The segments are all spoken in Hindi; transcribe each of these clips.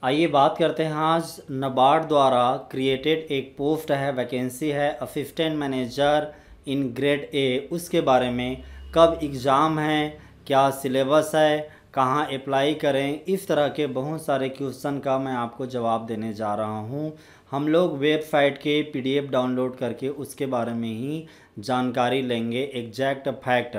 आइए बात करते हैं आज नाबार्ड द्वारा क्रिएटेड एक पोस्ट है, वैकेंसी है assistant manager in grade A, उसके बारे में। कब एग्ज़ाम है, क्या सिलेबस है, कहाँ अप्लाई करें, इस तरह के बहुत सारे क्वेश्चन का मैं आपको जवाब देने जा रहा हूँ। हम लोग वेबसाइट के पीडीएफ डाउनलोड करके उसके बारे में ही जानकारी लेंगे, एग्जैक्ट फैक्ट,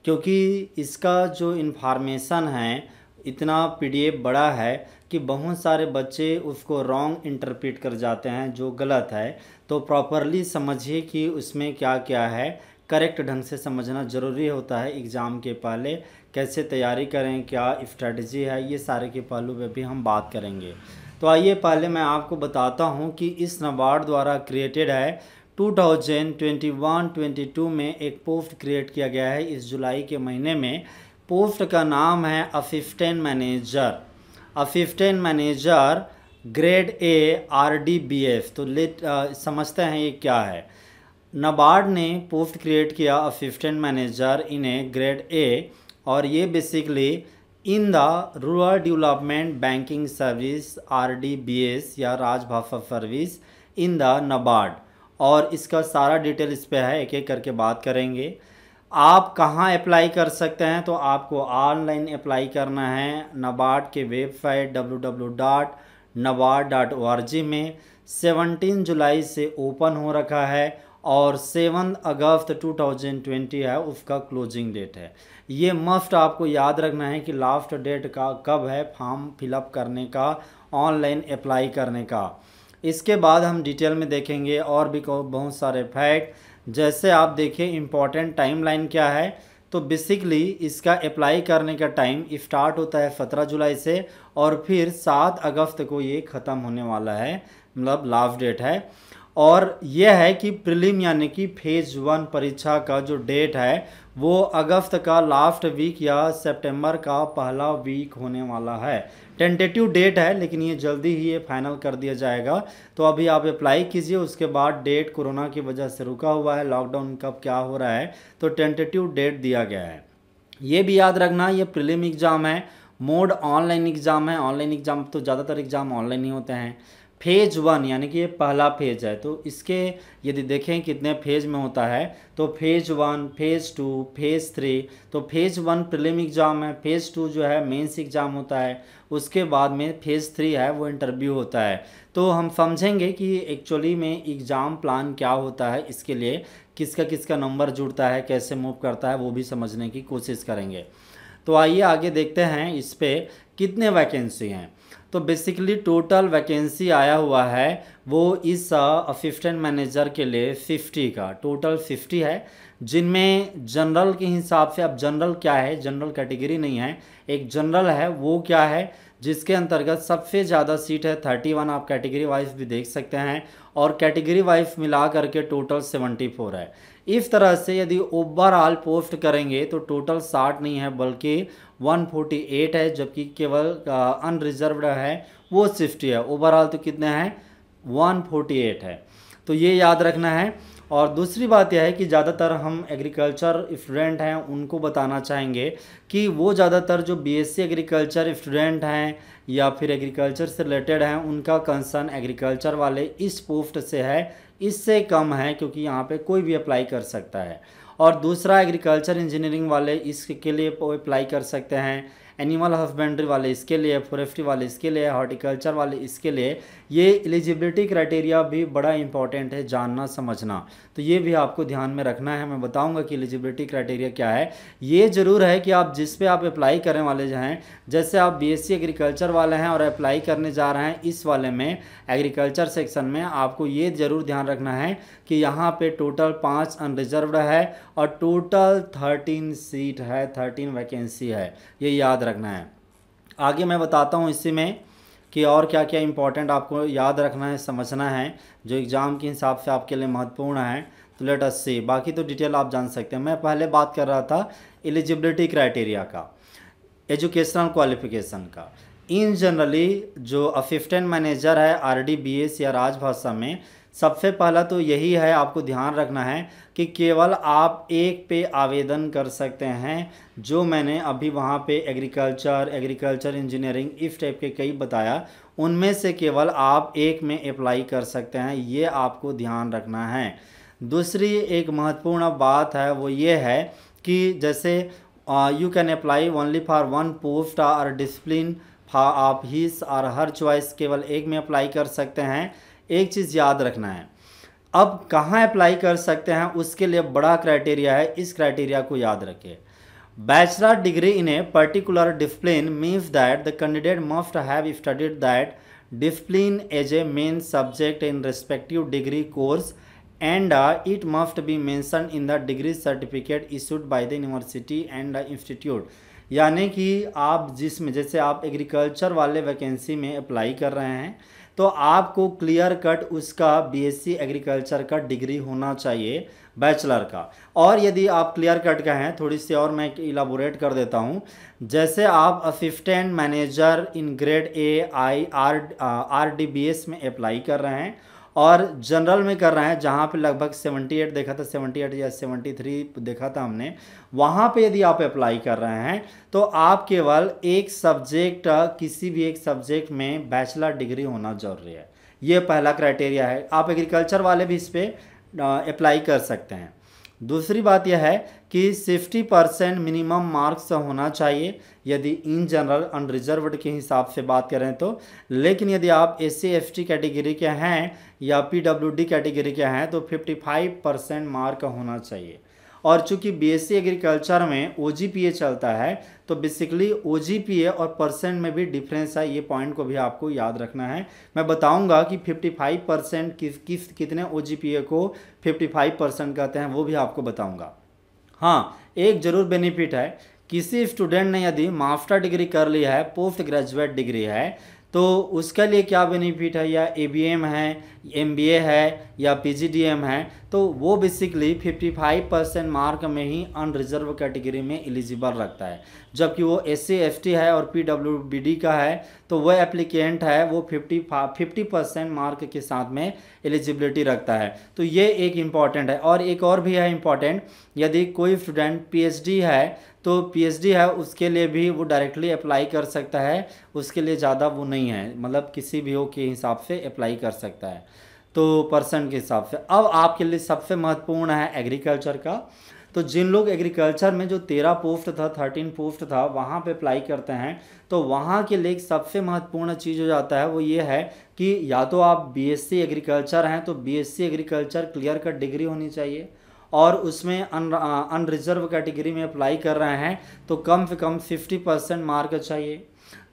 क्योंकि इसका जो इन्फॉर्मेशन है इतना पीडीएफ बड़ा है कि बहुत सारे बच्चे उसको रॉन्ग इंटरप्रेट कर जाते हैं, जो गलत है। तो प्रॉपरली समझिए कि उसमें क्या क्या है, करेक्ट ढंग से समझना ज़रूरी होता है। एग्ज़ाम के पहले कैसे तैयारी करें, क्या स्ट्रेटजी है, ये सारे के पहलू पे भी हम बात करेंगे। तो आइए पहले मैं आपको बताता हूँ कि इस नाबार्ड द्वारा क्रिएटेड है 2021-22 में एक पोस्ट क्रिएट किया गया है इस जुलाई के महीने में। पोस्ट का नाम है assistant manager grade A RDBS। तो समझते हैं ये क्या है। नाबार्ड ने पोस्ट क्रिएट किया assistant manager in A grade A, और ये basically in the rural development banking service RDBS या राजभाषा सर्विस इन द नाबार्ड। और इसका सारा डिटेल इस पे है, एक एक करके बात करेंगे। आप कहाँ अप्लाई कर सकते हैं, तो आपको ऑनलाइन अप्लाई करना है नाबार्ड के वेबसाइट www.nabard.org में। 17 जुलाई से ओपन हो रखा है और 7 अगस्त 2020 है उसका क्लोजिंग डेट है। ये मस्ट आपको याद रखना है कि लास्ट डेट का कब है फॉर्म फिलअप करने का, ऑनलाइन अप्लाई करने का। इसके बाद हम डिटेल में देखेंगे और भी बहुत सारे फैक्ट। जैसे आप देखें इम्पॉर्टेंट टाइमलाइन क्या है, तो बेसिकली इसका अप्लाई करने का टाइम स्टार्ट होता है 17 जुलाई से और फिर 7 अगस्त को ये ख़त्म होने वाला है, मतलब लास्ट डेट है। और यह है कि प्रीलिम यानी कि फेज 1 परीक्षा का जो डेट है वो अगस्त का लास्ट वीक या सितंबर का पहला वीक होने वाला है। टेंटेटिव डेट है, लेकिन ये जल्दी ही ये फाइनल कर दिया जाएगा। तो अभी आप अप्लाई कीजिए, उसके बाद डेट कोरोना की वजह से रुका हुआ है, लॉकडाउन कब क्या हो रहा है, तो टेंटेटिव डेट दिया गया है। ये भी याद रखना ये प्रीलिम एग्ज़ाम है, मोड ऑनलाइन एग्ज़ाम है। ऑनलाइन एग्ज़ाम तो ज़्यादातर एग्ज़ाम ऑनलाइन ही होते हैं। फेज 1 यानी कि ये पहला फेज है, तो इसके यदि देखें कितने फेज में होता है, तो फेज 1, फेज 2, फेज 3। तो फेज 1 प्रीलिम एग्ज़ाम है, फेज 2 जो है मेंस एग्ज़ाम होता है, उसके बाद में फेज 3 है वो इंटरव्यू होता है। तो हम समझेंगे कि एक्चुअली में एग्ज़ाम प्लान क्या होता है, इसके लिए किसका किसका नंबर जुड़ता है, कैसे मूव करता है, वो भी समझने की कोशिश करेंगे। तो आइए आगे देखते हैं इस पे कितने वैकेंसी हैं। तो बेसिकली टोटल वैकेंसी आया हुआ है वो इस असिस्टेंट मैनेजर के लिए 50 का, टोटल 50 है, जिनमें जनरल के हिसाब से, अब जनरल क्या है, जनरल कैटेगरी नहीं है, एक जनरल है वो क्या है जिसके अंतर्गत सबसे ज़्यादा सीट है 31। आप कैटेगरी वाइज भी देख सकते हैं, और कैटेगरी वाइज मिला करके टोटल 74 है। इस तरह से यदि ओवरऑल पोस्ट करेंगे तो टोटल 60 नहीं है बल्कि 148 है, जबकि केवल अनरिजर्व्ड है वो 60 है। ओवरऑल तो कितने हैं, 148 है। तो ये याद रखना है। और दूसरी बात यह है कि ज़्यादातर हम एग्रीकल्चर स्टूडेंट हैं उनको बताना चाहेंगे कि वो ज़्यादातर जो BSc एग्रीकल्चर स्टूडेंट हैं या फिर एग्रीकल्चर से रिलेटेड हैं, उनका कंसर्न एग्रीकल्चर वाले इस पोस्ट से है, इससे कम है, क्योंकि यहाँ पे कोई भी अप्लाई कर सकता है। और दूसरा एग्रीकल्चर इंजीनियरिंग वाले इसके लिए अप्लाई कर सकते हैं, एनिमल हस्बेंड्री वाले इसके लिए, फॉरेस्ट्री वाले इसके लिए, हॉर्टिकल्चर वाले इसके लिए। ये एलिजिबिलिटी क्राइटेरिया भी बड़ा इंपॉर्टेंट है जानना समझना, तो ये भी आपको ध्यान में रखना है। मैं बताऊंगा कि एलिजिबिलिटी क्राइटेरिया क्या है। ये ज़रूर है कि आप जिस पे आप अप्लाई करने वाले हैं, जैसे आप BSc एग्रीकल्चर वाले हैं और अप्लाई करने जा रहे हैं इस वाले में एग्रीकल्चर सेक्शन में, आपको ये ज़रूर ध्यान रखना है कि यहाँ पे टोटल 5 अनरिजर्व्ड है और टोटल 13 सीट है, 13 वैकेंसी है, ये याद रखना है। आगे मैं बताता हूँ इसी में कि और क्या क्या इंपॉर्टेंट आपको याद रखना है, समझना है, जो एग्ज़ाम के हिसाब से आपके लिए महत्वपूर्ण है। तो लेट अस सी, बाकी तो डिटेल आप जान सकते हैं। मैं पहले बात कर रहा था एलिजिबिलिटी क्राइटेरिया का, एजुकेशनल क्वालिफिकेशन का। इन जनरली जो असिस्टेंट मैनेजर है RDBS या राजभाषा में, सबसे पहला तो यही है, आपको ध्यान रखना है कि केवल आप एक पे आवेदन कर सकते हैं, जो मैंने अभी वहाँ पे एग्रीकल्चर इंजीनियरिंग इस टाइप के कई बताया, उनमें से केवल आप एक में अप्लाई कर सकते हैं, ये आपको ध्यान रखना है। दूसरी एक महत्वपूर्ण बात है वो ये है कि जैसे you can apply only for one post और डिसिप्लिन ऑफ हिज और हर चॉइस, केवल एक में अप्लाई कर सकते हैं। एक चीज़ याद रखना है, अब कहाँ अप्लाई कर सकते हैं उसके लिए बड़ा क्राइटेरिया है, इस क्राइटेरिया को याद रखिए। Bachelor degree in a particular discipline means that the candidate must have studied that discipline as a main subject in respective degree course and it must be mentioned in the degree certificate issued by the university and the institute। यानी कि आप जिसमें जैसे आप एग्रीकल्चर वाले वैकेंसी में अप्लाई कर रहे हैं तो आपको क्लियर कट उसका बीएससी एग्रीकल्चर का डिग्री होना चाहिए, बैचलर का। और यदि आप क्लियर कट का हैं, थोड़ी सी और मैं इलाबोरेट कर देता हूं, जैसे आप assistant manager in grade A I RDBS में अप्लाई कर रहे हैं और जनरल में कर रहे हैं, जहाँ पे लगभग 78 देखा था, 78 या 73 देखा था हमने, वहाँ पे यदि आप अप्लाई कर रहे हैं तो आप केवल एक सब्जेक्ट, किसी भी एक सब्जेक्ट में बैचलर डिग्री होना जरूरी है। ये पहला क्राइटेरिया है। आप एग्रीकल्चर वाले भी इस पर अप्लाई कर सकते हैं। दूसरी बात यह है कि 60% मिनिमम मार्क्स होना चाहिए यदि इन जनरल अनरिजर्व्ड के हिसाब से बात करें तो। लेकिन यदि आप SC ST कैटेगरी के हैं या PWD कैटेगरी के हैं तो 55% मार्क होना चाहिए। और चूंकि BSc एग्रीकल्चर में OGPA चलता है तो बेसिकली OGPA और परसेंट में भी डिफरेंस है, ये पॉइंट को भी आपको याद रखना है। मैं बताऊंगा कि 55% कितने OGPA को 55% कहते हैं वो भी आपको बताऊंगा। हाँ, एक जरूर बेनिफिट है, किसी स्टूडेंट ने यदि मास्टर डिग्री कर लिया है, पोस्ट ग्रेजुएट डिग्री है, तो उसके लिए क्या बेनिफिट है, या ABM है, MBA है या PGDM है, तो वो बेसिकली 55% मार्क में ही अनरिजर्व कैटेगरी में एलिजिबल रखता है। जबकि वो SC ST है और PWBD का है तो वह एप्लीकेंट है वो 50% मार्क के साथ में एलिजिबिलिटी रखता है। तो ये एक इम्पॉर्टेंट है। और एक और भी है इम्पॉर्टेंट, यदि कोई स्टूडेंट PhD है तो PhD है उसके लिए भी वो डायरेक्टली अप्लाई कर सकता है, उसके लिए ज़्यादा वो नहीं है, मतलब किसी भी हो के हिसाब से अप्लाई कर सकता है, तो परसेंट के हिसाब से। अब आपके लिए सबसे महत्वपूर्ण है एग्रीकल्चर का। तो जिन लोग एग्रीकल्चर में जो 13 पोस्ट था, 13 पोस्ट था, वहाँ पे अप्लाई करते हैं तो वहाँ के लिए सबसे महत्वपूर्ण चीज़ हो जाता है वो ये है कि या तो आप BSc एग्रीकल्चर हैं तो BSc agriculture clear cut degree होनी चाहिए, और उसमें अनरिजर्व कैटेगरी में अप्लाई कर रहे हैं तो कम से कम 50% मार्क चाहिए।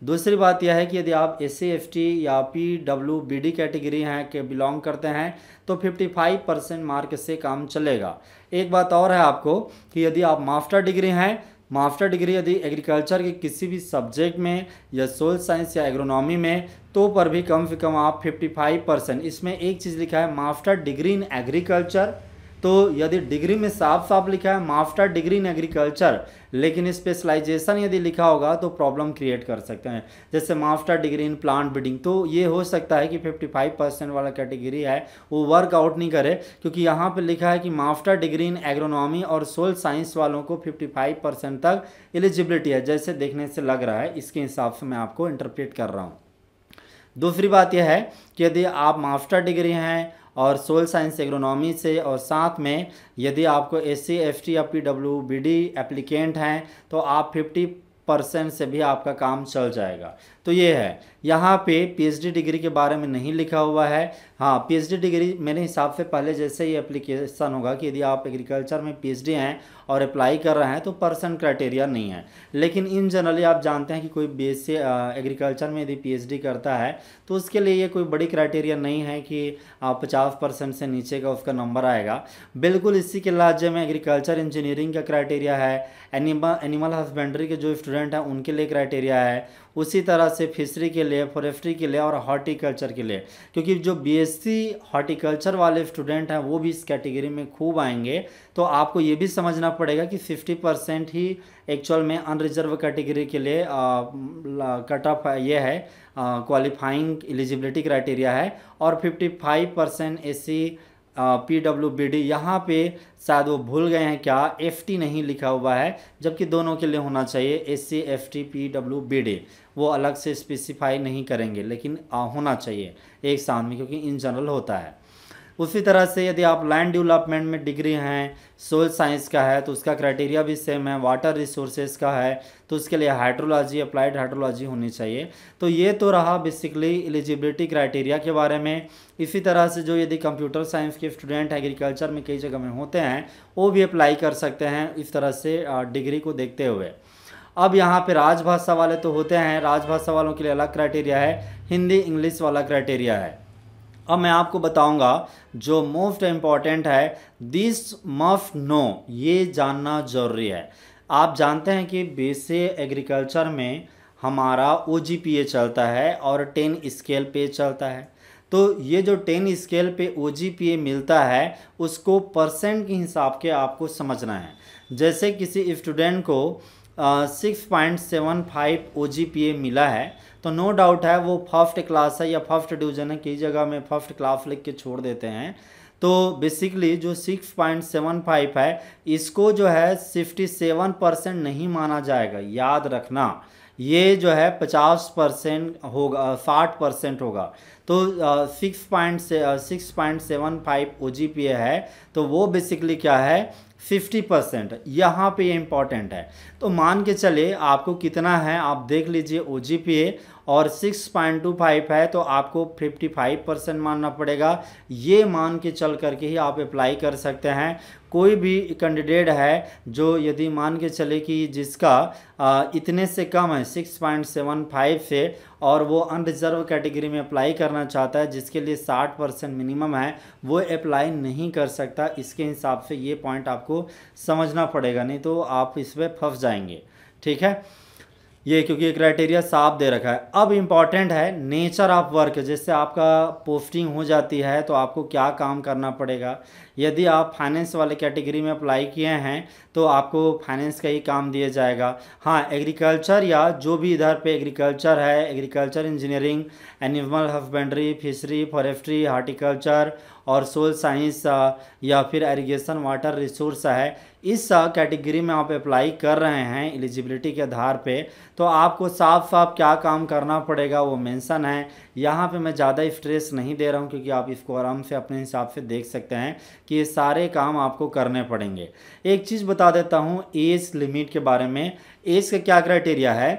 दूसरी बात यह है कि यदि आप SC ST या PWBD कैटेगरी हैं के बिलोंग करते हैं तो 55% मार्क से काम चलेगा। एक बात और है आपको कि यदि आप मास्टर डिग्री हैं, मास्टर डिग्री यदि एग्रीकल्चर के किसी भी सब्जेक्ट में या सोयल साइंस या एग्रोनॉमी में, तो पर भी कम से कम आप 55%, इसमें एक चीज़ लिखा है मास्टर डिग्री इन एग्रीकल्चर, तो यदि डिग्री में साफ साफ लिखा है मास्टर डिग्री इन एग्रीकल्चर लेकिन स्पेशलाइजेशन यदि लिखा होगा तो प्रॉब्लम क्रिएट कर सकते हैं। जैसे master degree in plant breeding, तो ये हो सकता है कि 55% वाला कैटेगरी है वो वर्कआउट नहीं करे, क्योंकि यहाँ पे लिखा है कि मास्टर डिग्री इन एग्रोनॉमी और सोयल साइंस वालों को 55% तक एलिजिबिलिटी है, जैसे देखने से लग रहा है, इसके हिसाब से मैं आपको इंटरप्रेट कर रहा हूँ। दूसरी बात यह है कि यदि आप मास्टर डिग्री हैं और सोयल साइंस एग्रोनॉमी से, और साथ में यदि आपको SC ST या PWBD एप्लीकेंट हैं तो आप 50% से भी आपका काम चल जाएगा। तो ये है, यहाँ पे PhD डिग्री के बारे में नहीं लिखा हुआ है। हाँ, PhD डिग्री मेरे हिसाब से पहले जैसे ही एप्लीकेशन होगा कि यदि आप एग्रीकल्चर में PhD हैं और अप्लाई कर रहे हैं तो परसेंट क्राइटेरिया नहीं है। लेकिन इन जनरली आप जानते हैं कि कोई BSc एग्रीकल्चर में यदि PhD करता है तो उसके लिए ये कोई बड़ी क्राइटेरिया नहीं है कि 50% से नीचे का उसका नंबर आएगा। बिल्कुल इसी के राज्य में एग्रीकल्चर इंजीनियरिंग का क्राइटेरिया है, एनिमल हस्बेंड्री के जो स्टूडेंट हैं उनके लिए क्राइटेरिया है, उसी तरह से फिशरी के लिए, फॉरेस्ट्री के लिए और हॉर्टिकल्चर के लिए, क्योंकि जो BSc हॉर्टिकल्चर वाले स्टूडेंट हैं वो भी इस कैटेगरी में खूब आएंगे। तो आपको ये भी समझना पड़ेगा कि 50% ही एक्चुअल में अनरिजर्व कैटेगरी के लिए कट ऑफ ये है, क्वालिफाइंग एलिजिबिलिटी क्राइटेरिया है, और 55% SC PWBD, यहाँ पे शायद वो भूल गए हैं क्या, FT नहीं लिखा हुआ है, जबकि दोनों के लिए होना चाहिए SC FT PWBD, वो अलग से स्पेसिफाई नहीं करेंगे, लेकिन होना चाहिए एक साथ में, क्योंकि इन जनरल होता है। उसी तरह से यदि आप लैंड डेवलपमेंट में डिग्री हैं, सोयल साइंस का है तो उसका क्राइटेरिया भी सेम है, वाटर रिसोर्सेज का है तो उसके लिए हाइड्रोलॉजी, अप्लाइड हाइड्रोलॉजी होनी चाहिए। तो ये तो रहा बेसिकली एलिजिबिलिटी क्राइटेरिया के बारे में। इसी तरह से जो यदि कंप्यूटर साइंस के स्टूडेंट एग्रीकल्चर में कई जगह में होते हैं वो भी अप्लाई कर सकते हैं इस तरह से डिग्री को देखते हुए। अब यहाँ पे राजभाषा वाले तो होते हैं, राजभाषा वालों के लिए अलग क्राइटेरिया है, हिंदी इंग्लिश वाला क्राइटेरिया है। अब मैं आपको बताऊंगा जो मोस्ट इम्पॉर्टेंट है, दिस मस्ट नो, ये जानना जरूरी है। आप जानते हैं कि बेसिक एग्रीकल्चर में हमारा OGPA चलता है और 10 स्केल पे चलता है। तो ये जो 10 स्केल पे OGPA मिलता है उसको परसेंट के हिसाब के आपको समझना है। जैसे किसी स्टूडेंट को 6.75 OGPA मिला है तो नो डाउट है वो फर्स्ट क्लास है या फर्स्ट डिवीजन है, कई जगह में फर्स्ट क्लास लिख के छोड़ देते हैं। तो बेसिकली जो 6.75 है इसको जो है 57% नहीं माना जाएगा, याद रखना। ये जो है 50% होगा, 60% होगा। तो 6.75 OGPA है तो वो बेसिकली क्या है 50%, यहाँ पे ये इम्पॉर्टेंट है। तो मान के चले आपको कितना है आप देख लीजिए OGPA, और 6.25 है तो आपको 55% मानना पड़ेगा। ये मान के चल करके ही आप अप्लाई कर सकते हैं। कोई भी कैंडिडेट है जो यदि मान के चले कि जिसका इतने से कम है 6.75 से और वो अनरिजर्व कैटेगरी में अप्लाई करना चाहता है जिसके लिए 60% मिनिमम है, वो अप्लाई नहीं कर सकता। इसके हिसाब से ये पॉइंट आपको समझना पड़ेगा, नहीं तो आप इसमें फंस जाएंगे। ठीक है, ये क्योंकि क्राइटेरिया साफ दे रखा है। अब इम्पॉर्टेंट है नेचर ऑफ वर्क, जैसे आपका पोस्टिंग हो जाती है तो आपको क्या काम करना पड़ेगा। यदि आप फाइनेंस वाले कैटेगरी में अप्लाई किए हैं तो आपको फाइनेंस का ही काम दिया जाएगा। हाँ, एग्रीकल्चर या जो भी इधर पे एग्रीकल्चर है, agriculture engineering, animal husbandry, fishery, forestry, horticulture और सोल साइंस या फिर एरिगेशन वाटर रिसोर्स है, इस कैटेगरी में आप अप्लाई कर रहे हैं एलिजिबिलिटी के आधार पे, तो आपको साफ साफ क्या काम करना पड़ेगा वो मेंशन है। यहाँ पे मैं ज़्यादा स्ट्रेस नहीं दे रहा हूँ क्योंकि आप इसको आराम से अपने हिसाब से देख सकते हैं कि ये सारे काम आपको करने पड़ेंगे। एक चीज़ बता देता हूँ एज लिमिट के बारे में। एज का क्या क्राइटेरिया है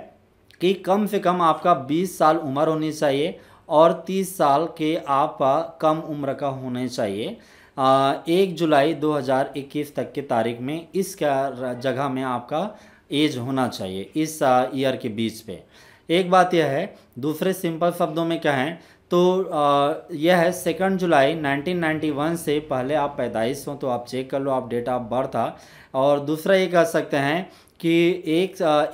कि कम से कम आपका 20 साल उम्र होनी चाहिए और 30 साल के आप कम उम्र का होने चाहिए। 1 जुलाई 2021 तक के तारीख में इस जगह में आपका एज होना चाहिए इस ईयर के बीच पे। एक बात यह है, दूसरे सिंपल शब्दों में कहें तो यह है 2 जुलाई 1991 से पहले आप पैदाइश हो तो आप चेक कर लो आप डेट ऑफ बर्थ था। और दूसरा ये कह सकते हैं कि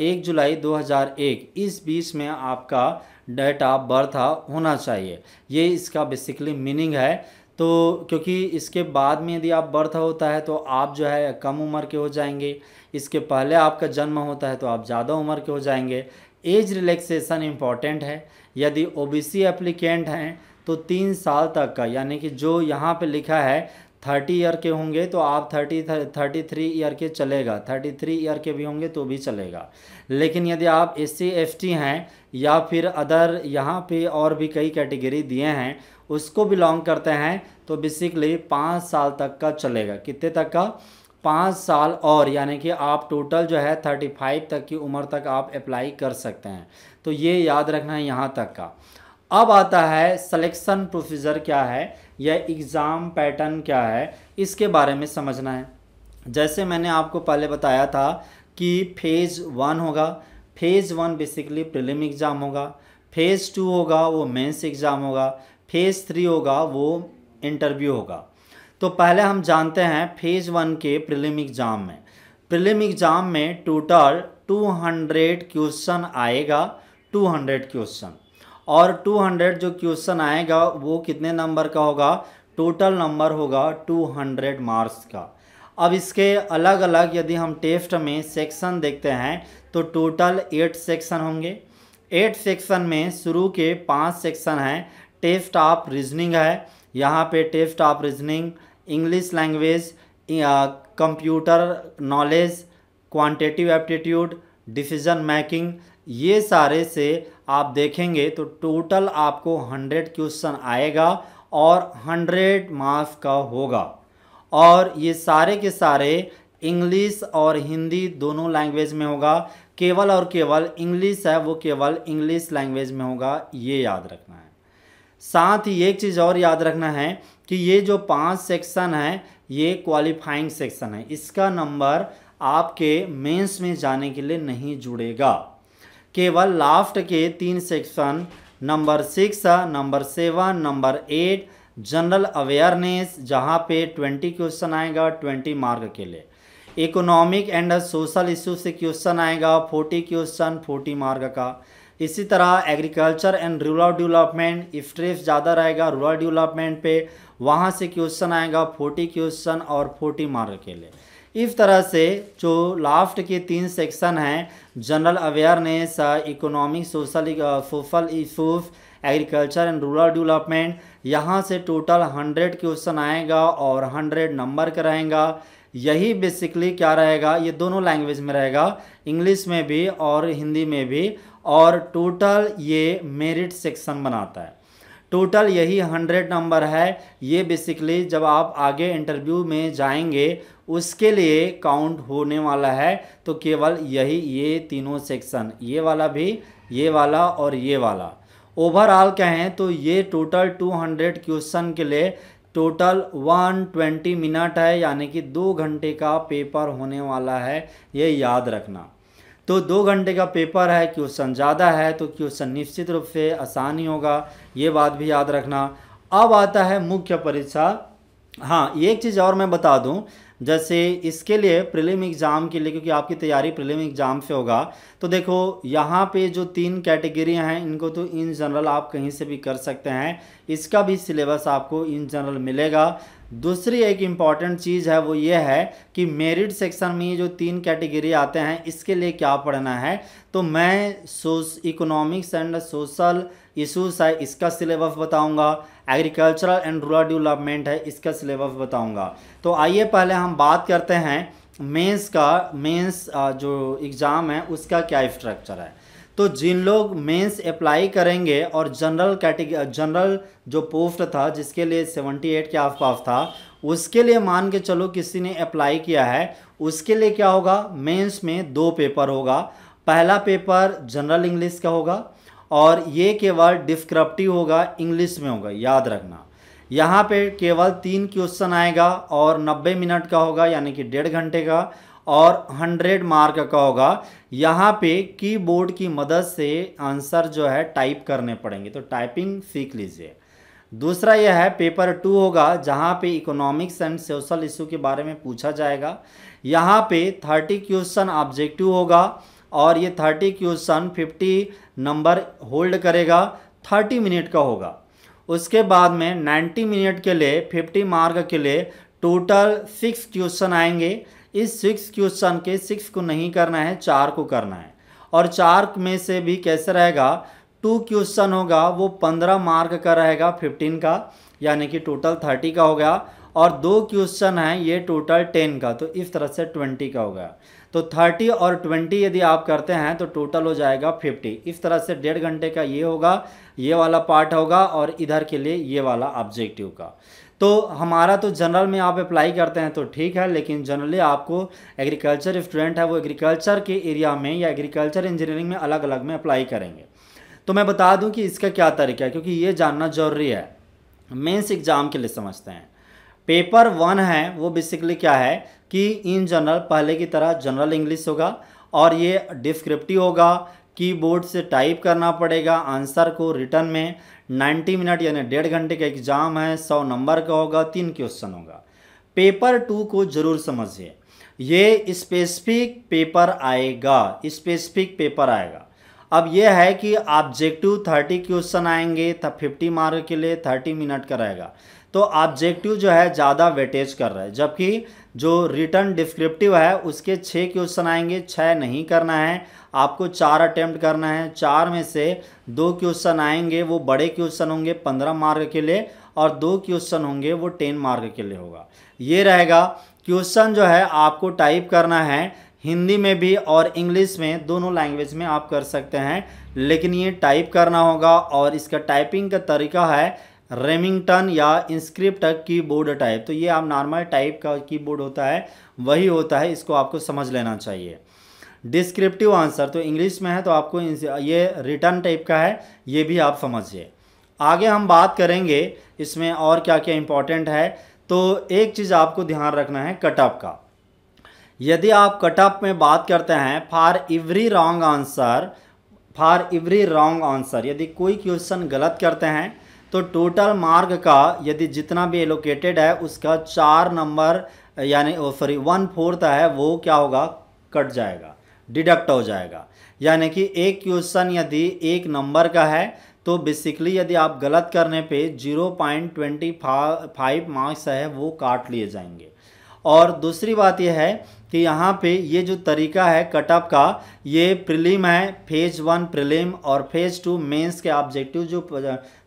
1 जुलाई 2001 इस बीच में आपका डेट ऑफ बर्थ होना चाहिए। ये इसका बेसिकली मीनिंग है। तो क्योंकि इसके बाद में यदि आप बर्थ होता है तो आप जो है कम उम्र के हो जाएंगे, इसके पहले आपका जन्म होता है तो आप ज़्यादा उम्र के हो जाएंगे। एज रिलैक्सेशन इम्पॉर्टेंट है। यदि OBC एप्लीकेंट हैं तो 3 साल तक का, यानी कि जो यहाँ पे लिखा है 30 ईयर के होंगे तो आप 33 ईयर के चलेगा, 33 ईयर के भी होंगे तो भी चलेगा। लेकिन यदि आप SC ST हैं या फिर अदर यहाँ पे और भी कई कैटेगरी दिए हैं उसको बिलोंग करते हैं तो बेसिकली 5 साल तक का चलेगा। कितने तक का? 5 साल, और यानी कि आप टोटल जो है 35 तक की उम्र तक आप अप्लाई कर सकते हैं। तो ये याद रखना है यहाँ तक का। अब आता है सिलेक्शन प्रोसीजर क्या है या एग्ज़ाम पैटर्न क्या है, इसके बारे में समझना है। जैसे मैंने आपको पहले बताया था कि फेज़ 1 होगा, फेज़ 1 बेसिकली प्रीलिम एग्ज़ाम होगा, फेज़ 2 होगा वो मेंस एग्ज़ाम होगा, फेज़ 3 होगा वो इंटरव्यू होगा। तो पहले हम जानते हैं फेज़ 1 के प्रीलिम एग्ज़ाम में टोटल 200 क्वेश्चन आएगा, 200 क्वेश्चन, और 200 जो क्वेश्चन आएगा वो कितने नंबर का होगा? टोटल नंबर होगा 200 मार्क्स का। अब इसके अलग अलग यदि हम टेस्ट में सेक्शन देखते हैं तो टोटल 8 सेक्शन होंगे। 8 सेक्शन में शुरू के 5 सेक्शन हैं। टेस्ट ऑफ रीजनिंग है, यहाँ पे test of reasoning, English language, computer knowledge, quantitative aptitude, decision making, ये सारे से आप देखेंगे तो टोटल आपको 100 क्वेश्चन आएगा और 100 मार्क्स का होगा। और ये सारे के सारे इंग्लिश और हिंदी दोनों लैंग्वेज में होगा। केवल और केवल इंग्लिश है वो केवल इंग्लिश लैंग्वेज में होगा, ये याद रखना है। साथ ही एक चीज़ और याद रखना है कि ये जो 5 सेक्शन है ये क्वालिफाइंग सेक्शन है, इसका नंबर आपके मेंस में जाने के लिए नहीं जुड़ेगा। केवल लास्ट के 3 section number 6, number 7, number 8 general awareness, जहाँ पे 20 क्वेश्चन आएगा 20 मार्क के लिए। इकोनॉमिक एंड सोशल इशू से क्वेश्चन आएगा 40 क्वेश्चन 40 मार्क का। इसी तरह agriculture and rural development, stress ज़्यादा रहेगा रूरल डेवलपमेंट पे, वहाँ से क्वेश्चन आएगा 40 क्वेश्चन और 40 मार्क के लिए। इस तरह से जो लास्ट के 3 सेक्शन हैं general awareness, economic social issues, agriculture and rural development, यहाँ से टोटल 100 क्वेश्चन आएगा और 100 नंबर का रहेगा। यही बेसिकली क्या रहेगा, ये दोनों लैंग्वेज में रहेगा, इंग्लिश में भी और हिंदी में भी, और टोटल ये मेरिट सेक्शन बनाता है। टोटल यही 100 नंबर है। ये बेसिकली जब आप आगे इंटरव्यू में जाएंगे उसके लिए काउंट होने वाला है। तो केवल यही ये तीनों सेक्शन, ये वाला भी, ये वाला और ये वाला, ओवरऑल कहें तो ये टोटल 200 क्वेश्चन के लिए टोटल 120 मिनट है, यानी कि 2 घंटे का पेपर होने वाला है, ये याद रखना। तो 2 घंटे का पेपर है, क्वेश्चन ज़्यादा है तो क्वेश्चन निश्चित रूप से आसान ही होगा, ये बात भी याद रखना। अब आता है मुख्य परीक्षा। हाँ, एक चीज़ और मैं बता दूं, जैसे इसके लिए प्रीलिम एग्ज़ाम के लिए, क्योंकि आपकी तैयारी प्रीलिम एग्ज़ाम से होगा, तो देखो यहाँ पे जो 3 कैटेगरियाँ हैं इनको तो इन जनरल आप कहीं से भी कर सकते हैं, इसका भी सिलेबस आपको इन जनरल मिलेगा। दूसरी एक इम्पॉर्टेंट चीज़ है वो ये है कि मेरिट सेक्शन में ये जो 3 कैटेगरी आते हैं इसके लिए क्या पढ़ना है, तो मैं इकोनॉमिक्स एंड सोशल इशूज है इसका सिलेबस बताऊंगा, एग्रीकल्चरल एंड रूरल डेवलपमेंट है इसका सिलेबस बताऊंगा। तो आइए पहले हम बात करते हैं मेंस का। मेंस जो एग्ज़ाम है उसका क्या स्ट्रक्चर है। तो जिन लोग मेंस अप्लाई करेंगे और जनरल जो पोस्ट था जिसके लिए 78 के आसपास था, उसके लिए मान के चलो किसी ने अप्लाई किया है, उसके लिए क्या होगा, मेंस में 2 पेपर होगा। पहला पेपर जनरल इंग्लिश का होगा और ये केवल डिस्क्रिप्टिव होगा, इंग्लिश में होगा, याद रखना। यहाँ पे केवल 3 क्वेश्चन आएगा और 90 मिनट का होगा, यानी कि 1.5 घंटे का, और 100 मार्क का होगा। यहाँ पे कीबोर्ड की मदद से आंसर जो है टाइप करने पड़ेंगे, तो टाइपिंग सीख लीजिए। दूसरा यह है पेपर 2 होगा, जहाँ पे इकोनॉमिक्स एंड सोशल इशू के बारे में पूछा जाएगा। यहाँ पे 30 क्वेश्चन ऑब्जेक्टिव होगा और ये 30 क्वेश्चन 50 नंबर होल्ड करेगा, 30 मिनट का होगा। उसके बाद में 90 मिनट के लिए 50 मार्क के लिए टोटल 6 क्वेश्चन आएंगे। इस 6 क्वेश्चन के 6 को नहीं करना है, 4 को करना है। और 4 में से भी कैसे रहेगा, 2 क्वेश्चन होगा वो 15 मार्क का रहेगा 15 का, यानी कि टोटल 30 का हो गया, और 2 क्वेश्चन हैं ये टोटल 10 का, तो इस तरह से 20 का हो गया। तो 30 और 20 यदि आप करते हैं तो टोटल हो जाएगा 50। इस तरह से 1.5 घंटे का ये होगा, ये वाला पार्ट होगा, और इधर के लिए ये वाला ऑब्जेक्टिव का। तो हमारा तो जनरल में आप अप्लाई करते हैं तो ठीक है, लेकिन जनरली आपको एग्रीकल्चर स्टूडेंट है वो एग्रीकल्चर के एरिया में या एग्रीकल्चर इंजीनियरिंग में अलग अलग में अप्लाई करेंगे। तो मैं बता दूं कि इसका क्या तरीका है, क्योंकि ये जानना जरूरी है। मेंस एग्ज़ाम के लिए समझते हैं। पेपर 1 है वो बेसिकली क्या है कि इन जनरल पहले की तरह जनरल इंग्लिश होगा और ये डिस्क्रिप्टिव होगा, कीबोर्ड से टाइप करना पड़ेगा आंसर को रिटर्न में। 90 मिनट यानी 1.5 घंटे का एग्ज़ाम है, 100 नंबर का होगा, 3 क्वेश्चन होगा। पेपर 2 को जरूर समझिए, ये स्पेसिफिक पेपर आएगा, स्पेसिफिक पेपर आएगा। अब यह है कि ऑब्जेक्टिव 30 क्वेश्चन आएंगे, तब 50 मार्क के लिए 30 मिनट का रहेगा। तो ऑब्जेक्टिव जो है ज़्यादा वेटेज कर रहा है, जबकि जो रिटर्न डिस्क्रिप्टिव है उसके 6 क्वेश्चन आएंगे, 6 नहीं करना है, आपको 4 अटेम्प्ट करना है। 4 में से 2 क्वेश्चन आएंगे वो बड़े क्वेश्चन होंगे 15 मार्क के लिए, और 2 क्वेश्चन होंगे वो 10 मार्क के लिए होगा। ये रहेगा। क्वेश्चन जो है आपको टाइप करना है हिंदी में भी और इंग्लिश में, दोनों लैंग्वेज में आप कर सकते हैं, लेकिन ये टाइप करना होगा और इसका टाइपिंग का तरीका है रेमिंगटन या इंस्क्रिप्ट कीबोर्ड टाइप। तो ये आप नॉर्मल टाइप का कीबोर्ड होता है वही होता है, इसको आपको समझ लेना चाहिए। डिस्क्रिप्टिव आंसर तो इंग्लिश में है तो आपको ये रिटर्न टाइप का है, ये भी आप समझिए। आगे हम बात करेंगे इसमें और क्या क्या इंपॉर्टेंट है। तो एक चीज़ आपको ध्यान रखना है कटअप का। यदि आप कटअप में बात करते हैं फॉर एवरी रॉन्ग आंसर, यदि कोई क्वेश्चन गलत करते हैं तो टोटल मार्क का यदि जितना भी एलोकेटेड है उसका 4 नंबर यानी 1/4 है वो क्या होगा, कट जाएगा, डिडक्ट हो जाएगा। यानी कि एक क्वेश्चन यदि 1 नंबर का है तो बेसिकली यदि आप गलत करने पे 0.25 मार्क्स है वो काट लिए जाएंगे। और दूसरी बात यह है कि यहाँ पे ये जो तरीका है कटअप का, ये प्रीलिम है, फेज 1 प्रीलिम और फेज 2 मेंस के ऑब्जेक्टिव जो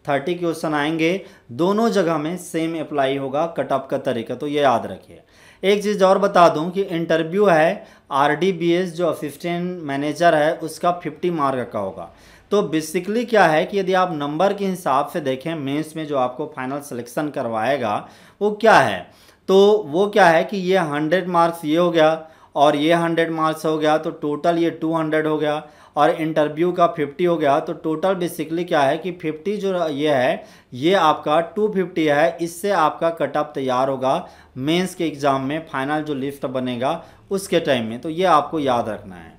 30 क्वेश्चन आएंगे दोनों जगह में सेम अप्लाई होगा कटअप का तरीका, तो ये याद रखिए। एक चीज़ और बता दूं कि इंटरव्यू है RDBS जो असिस्टेंट मैनेजर है उसका 50 मार्क का होगा। तो बेसिकली क्या है कि यदि आप नंबर के हिसाब से देखें मेंस में जो आपको फाइनल सिलेक्शन करवाएगा वो क्या है, तो वो क्या है कि ये 100 मार्क्स ये हो गया और ये 100 मार्क्स हो गया, तो टोटल ये 200 हो गया और इंटरव्यू का 50 हो गया। तो टोटल बेसिकली क्या है कि 50 जो ये है ये आपका 250 है। इससे आपका कटअप तैयार होगा मेंस के एग्ज़ाम में, फाइनल जो लिस्ट बनेगा उसके टाइम में। तो ये आपको याद रखना है।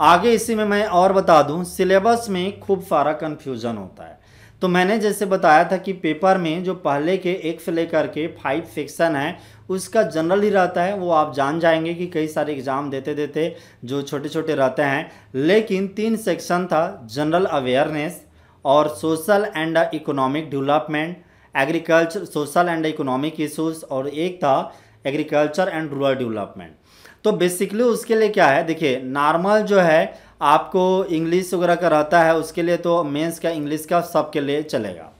आगे इसी में मैं और बता दूं, सिलेबस में खूब सारा कन्फ्यूज़न होता है। तो मैंने जैसे बताया था कि पेपर में जो पहले के 1 से लेकर के 5 सेक्शन है उसका जनरल ही रहता है, वो आप जान जाएंगे कि कई सारे एग्ज़ाम देते जो छोटे छोटे रहते हैं। लेकिन 3 सेक्शन था, जनरल अवेयरनेस और social and economic development, agriculture social and economic issues, और एक था एग्रीकल्चर एंड रूरल डेवलपमेंट। तो बेसिकली उसके लिए क्या है, देखिए नॉर्मल जो है आपको इंग्लिश वगैरह का रहता है, उसके लिए तो मेंस का इंग्लिश का सबके लिए चलेगा।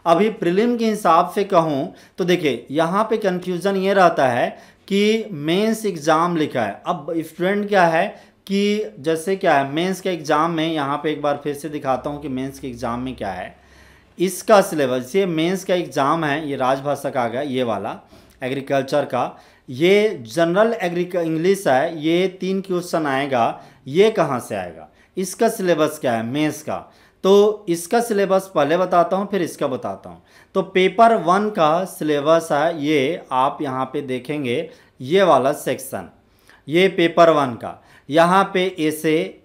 अभी प्रीलिम के हिसाब से कहूँ तो देखिए यहाँ पे कंफ्यूजन ये रहता है कि मेंस एग्ज़ाम लिखा है। अब स्टूडेंट क्या है कि जैसे क्या है मेंस के एग्ज़ाम में, यहाँ पे एक बार फिर से दिखाता हूँ कि मेंस के एग्ज़ाम में क्या है इसका सिलेबस। ये मेंस का एग्ज़ाम है, ये राजभाषा का आ गया, ये वाला एग्रीकल्चर का, ये जनरल इंग्लिश है, ये 3 क्वेश्चन आएगा। ये कहाँ से आएगा, इसका सिलेबस क्या है मेंस का, तो इसका सिलेबस पहले बताता हूँ फिर इसका बताता हूँ। तो पेपर 1 का सिलेबस है, ये आप यहाँ पे देखेंगे ये वाला सेक्शन, ये पेपर 1 का। यहाँ पे ऐसे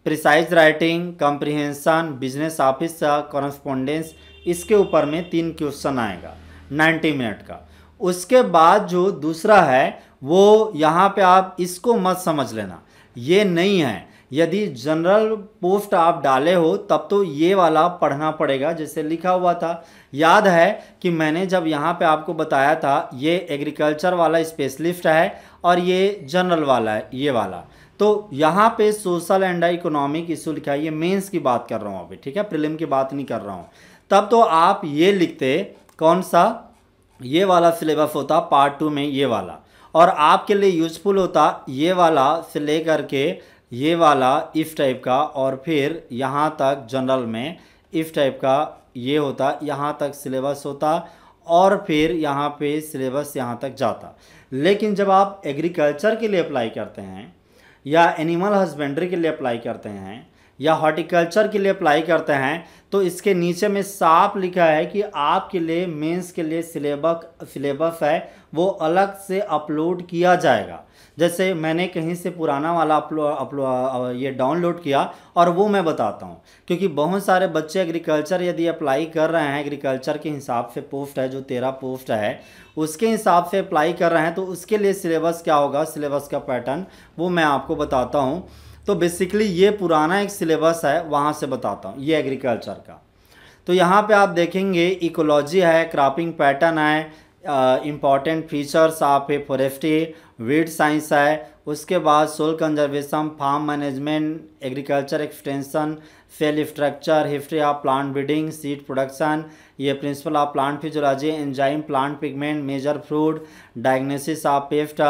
precise writing, comprehension, business office का कॉरेस्पोंडेंस, इसके ऊपर में 3 क्वेश्चन आएगा 90 मिनट का। उसके बाद जो दूसरा है वो यहाँ पे आप इसको मत समझ लेना, ये नहीं है। यदि जनरल पोस्ट आप डाले हो तब तो ये वाला पढ़ना पड़ेगा जैसे लिखा हुआ था। याद है कि मैंने जब यहाँ पे आपको बताया था ये एग्रीकल्चर वाला स्पेशलिस्ट है और ये जनरल वाला है ये वाला। तो यहाँ पे सोशल एंड इकोनॉमिक इशू लिखा है, ये मेंस की बात कर रहा हूँ अभी, ठीक है, प्रीलिम की बात नहीं कर रहा हूँ। तब तो आप ये लिखते कौन सा, ये वाला सिलेबस होता पार्ट 2 में ये वाला, और आपके लिए यूजफुल होता ये वाला से लेकर के ये वाला इस टाइप का, और फिर यहाँ तक जनरल में इस टाइप का ये होता, यहाँ तक सिलेबस होता, और फिर यहाँ पे सिलेबस यहाँ तक जाता। लेकिन जब आप एग्रीकल्चर के लिए अप्लाई करते हैं या एनिमल हस्बेंड्री के लिए अप्लाई करते हैं या हॉर्टिकल्चर के लिए अप्लाई करते हैं तो इसके नीचे में साफ लिखा है कि आपके लिए मेंस के लिए सिलेबस है वो अलग से अपलोड किया जाएगा। जैसे मैंने कहीं से पुराना वाला ये डाउनलोड किया और वो मैं बताता हूँ, क्योंकि बहुत सारे बच्चे एग्रीकल्चर यदि अप्लाई कर रहे हैं, एग्रीकल्चर के हिसाब से पोस्ट है जो 13 पोस्ट है उसके हिसाब से अप्लाई कर रहे हैं, तो उसके लिए सिलेबस क्या होगा, सिलेबस का पैटर्न वो मैं आपको बताता हूँ। तो बेसिकली ये पुराना एक सिलेबस है वहाँ से बताता हूँ, ये एग्रीकल्चर का। तो यहाँ पे आप देखेंगे इकोलॉजी है, क्रॉपिंग पैटर्न है, इम्पॉर्टेंट फीचर्स आप है फॉरेस्ट्री, वीड साइंस है, उसके बाद soil conservation, farm management, agriculture extension, cell structure, history of plant breeding, seed production, ये principal of plant physiology, enzyme, plant pigment, major fruit, diagnosis of pest,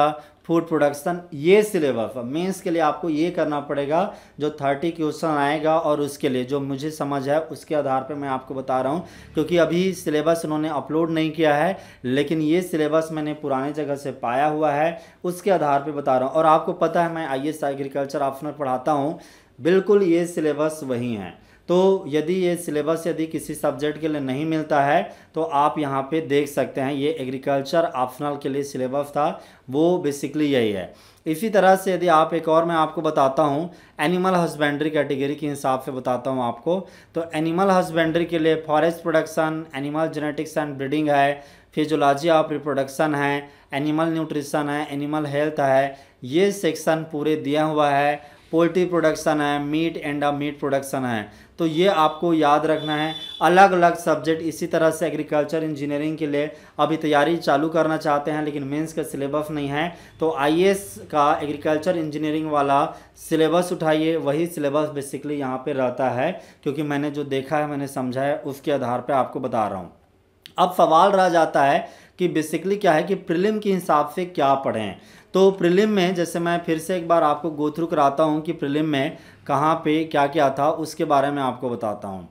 food production, ये सिलेबस मेंस के लिए आपको ये करना पड़ेगा। जो 30 क्वेश्चन आएगा और उसके लिए जो मुझे समझ है उसके आधार पे मैं आपको बता रहा हूँ, क्योंकि अभी सिलेबस उन्होंने अपलोड नहीं किया है, लेकिन ये सिलेबस मैंने पुराने जगह से पाया हुआ है, उसके आधार पे बता रहा हूँ। और आपको पता है मैं IAS एग्रीकल्चर ऑप्शनल पढ़ाता हूँ, बिल्कुल ये सिलेबस वही है। तो यदि ये सिलेबस यदि किसी सब्जेक्ट के लिए नहीं मिलता है तो आप यहाँ पे देख सकते हैं, ये एग्रीकल्चर ऑप्शनल के लिए सिलेबस था, वो बेसिकली यही है। इसी तरह से यदि आप एक और मैं आपको बताता हूँ, एनिमल हस्बेंड्री कैटेगरी के हिसाब से बताता हूँ आपको, तो एनिमल हस्बेंड्री के लिए forest production, animal genetics and breeding है, फिजियोलॉजी ऑफ रिप्रोडक्शन है, एनिमल न्यूट्रिशन है, एनिमल हेल्थ है, ये सेक्शन पूरे दिया हुआ है। पोल्ट्री प्रोडक्शन है, मीट एंड मीट प्रोडक्शन है, तो ये आपको याद रखना है। अलग अलग सब्जेक्ट इसी तरह से एग्रीकल्चर इंजीनियरिंग के लिए अभी तैयारी चालू करना चाहते हैं लेकिन मेंस का सिलेबस नहीं है, तो IAS का एग्रीकल्चर इंजीनियरिंग वाला सिलेबस उठाइए, वही सिलेबस बेसिकली यहाँ पे रहता है, क्योंकि मैंने जो देखा है मैंने समझा है उसके आधार पर आपको बता रहा हूँ। अब सवाल रह जाता है कि बेसिकली क्या है कि प्रीलिम के हिसाब से क्या पढ़ें। तो प्रीलिम में जैसे मैं फिर से एक बार आपको गो थ्रू कराता हूँ कि प्रीलिम में कहाँ पे क्या क्या था, उसके बारे में आपको बताता हूँ।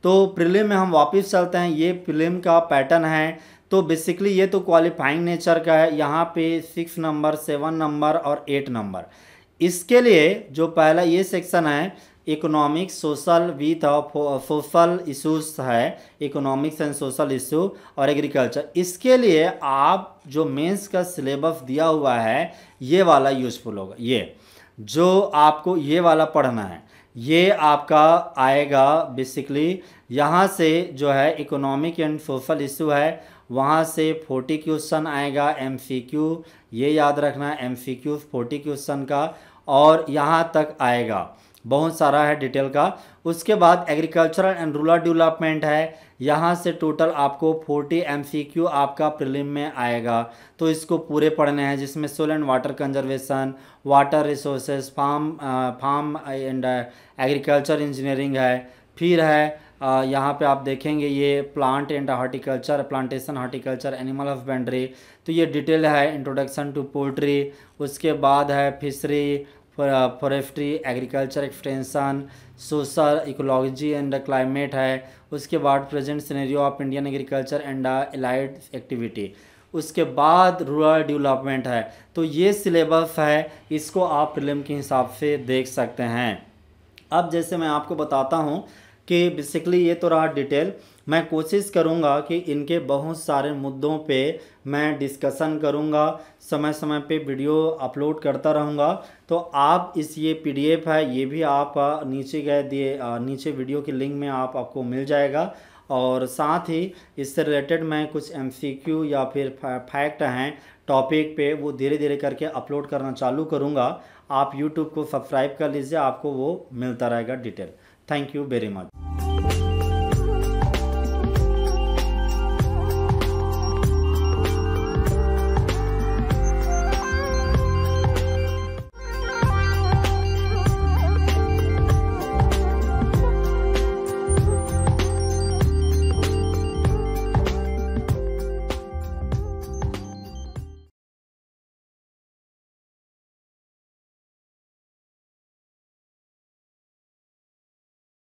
तो प्रीलिम में हम वापस चलते हैं, ये प्रीलिम का पैटर्न है। तो बेसिकली ये तो क्वालिफाइंग नेचर का है, यहाँ पे 6 नंबर, 7 नंबर और 8 नंबर। इसके लिए जो पहला ये सेक्शन है economics social with social issues है, इकोनॉमिक्स एंड सोशल इशू और एग्रीकल्चर, इसके लिए आप जो मेंस का सिलेबस दिया हुआ है ये वाला यूज़फुल होगा। ये जो आपको ये वाला पढ़ना है ये आपका आएगा बेसिकली यहाँ से जो है इकोनॉमिक एंड सोशल इशू है, वहाँ से 40 क्वेश्चन आएगा MCQ, ये याद रखना है MCQ 40 क्वेश्चन का, और यहाँ तक आएगा, बहुत सारा है डिटेल का। उसके बाद एग्रीकल्चरल एंड रूरल डेवलपमेंट है, यहाँ से टोटल आपको 40 MCQ आपका प्रीलिम में आएगा, तो इसको पूरे पढ़ने हैं, जिसमें soil and water conservation, water resources, farm and agriculture engineering है। फिर है यहाँ पे आप देखेंगे ये plant and horticulture, plantation horticulture, animal husbandry, तो ये डिटेल है इंट्रोडक्शन टू पोल्ट्री। उसके बाद है fishery, forestry, agriculture extension, social ecology and climate है। उसके बाद present scenario of Indian agriculture and allied activity. उसके बाद रूरल डेवलपमेंट है। तो ये सिलेबस है, इसको आप प्रीलिम के हिसाब से देख सकते हैं। अब जैसे मैं आपको बताता हूँ कि बेसिकली ये तो रहा डिटेल, मैं कोशिश करूँगा कि इनके बहुत सारे मुद्दों पे मैं डिस्कशन करूँगा, समय समय पे वीडियो अपलोड करता रहूँगा। तो आप इस ये PDF है, ये भी आप नीचे गए दिए नीचे वीडियो के लिंक में आपको मिल जाएगा। और साथ ही इससे रिलेटेड मैं कुछ MCQ या फिर फैक्ट हैं टॉपिक पे, वो धीरे धीरे करके अपलोड करना चालू करूँगा। आप YouTube को सब्सक्राइब कर लीजिए, आपको वो मिलता रहेगा detail. Thank you very much.